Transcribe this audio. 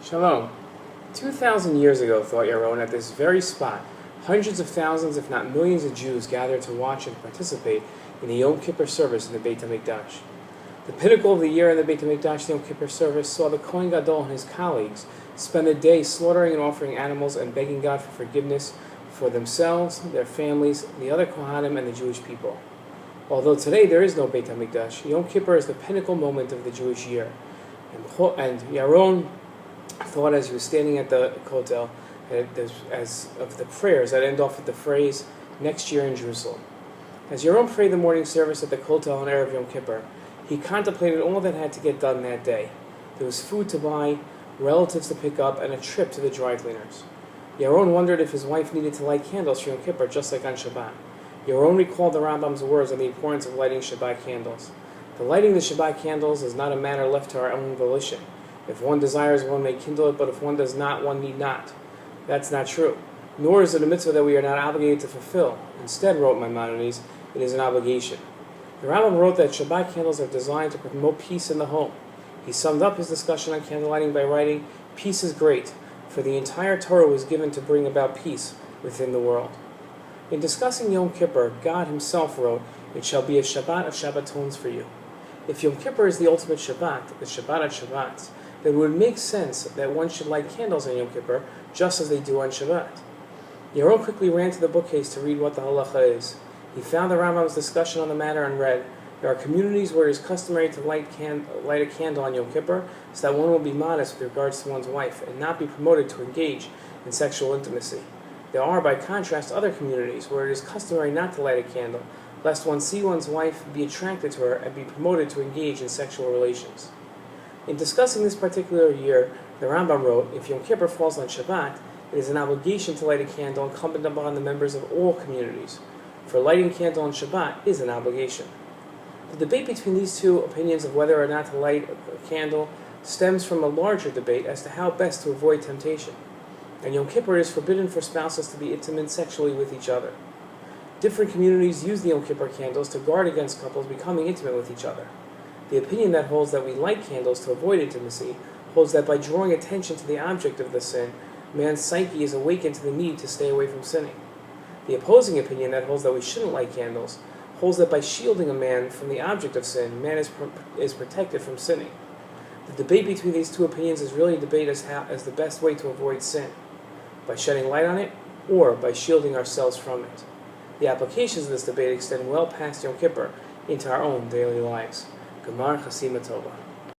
Shalom. 2,000 years ago, thought Yaron, at this very spot, hundreds of thousands, if not millions of Jews gathered to watch and participate in the Yom Kippur service in the Beit HaMikdash. The pinnacle of the year in the Beit HaMikdash, the Yom Kippur service, saw the Kohen Gadol and his colleagues spend a day slaughtering and offering animals and begging God for forgiveness for themselves, their families, the other Kohanim, and the Jewish people. Although today there is no Beit HaMikdash, Yom Kippur is the pinnacle moment of the Jewish year. And Yaron thought as he was standing at the Kotel as of the prayers that end off with the phrase, "Next year in Jerusalem." As Yaron prayed the morning service at the Kotel on Erev Yom Kippur, he contemplated all that had to get done that day. There was food to buy, relatives to pick up, and a trip to the dry cleaners. Yaron wondered if his wife needed to light candles for Yom Kippur just like on Shabbat. Yaron recalled the Rambam's words on the importance of lighting Shabbat candles. The lighting the Shabbat candles is not a matter left to our own volition. If one desires, one may kindle it, but if one does not, one need not. That's not true. Nor is it a mitzvah that we are not obligated to fulfill. Instead, wrote Maimonides, it is an obligation. The Rambam wrote that Shabbat candles are designed to promote peace in the home. He summed up his discussion on candle lighting by writing, "Peace is great, for the entire Torah was given to bring about peace within the world." In discussing Yom Kippur, God himself wrote, "It shall be a Shabbat of Shabbatons for you." If Yom Kippur is the ultimate Shabbat, the Shabbat of Shabbats, then it would make sense that one should light candles on Yom Kippur just as they do on Shabbat. Yaron quickly ran to the bookcase to read what the halacha is. He found the Rambam's discussion on the matter and read, "There are communities where it is customary to light a candle on Yom Kippur so that one will be modest with regards to one's wife and not be promoted to engage in sexual intimacy. There are, by contrast, other communities where it is customary not to light a candle, lest one see one's wife, be attracted to her, and be promoted to engage in sexual relations." In discussing this particular year, the Rambam wrote, if Yom Kippur falls on Shabbat, it is an obligation to light a candle incumbent upon the members of all communities. For lighting a candle on Shabbat is an obligation. The debate between these two opinions of whether or not to light a candle stems from a larger debate as to how best to avoid temptation. On Yom Kippur, it is forbidden for spouses to be intimate sexually with each other. Different communities use the Yom Kippur candles to guard against couples becoming intimate with each other. The opinion that holds that we light candles to avoid intimacy holds that by drawing attention to the object of the sin, man's psyche is awakened to the need to stay away from sinning. The opposing opinion that holds that we shouldn't light candles holds that by shielding a man from the object of sin, man is protected from sinning. The debate between these two opinions is really a debate as the best way to avoid sin, by shedding light on it or by shielding ourselves from it. The applications of this debate extend well past Yom Kippur into our own daily lives. Gemar Chasima Tova.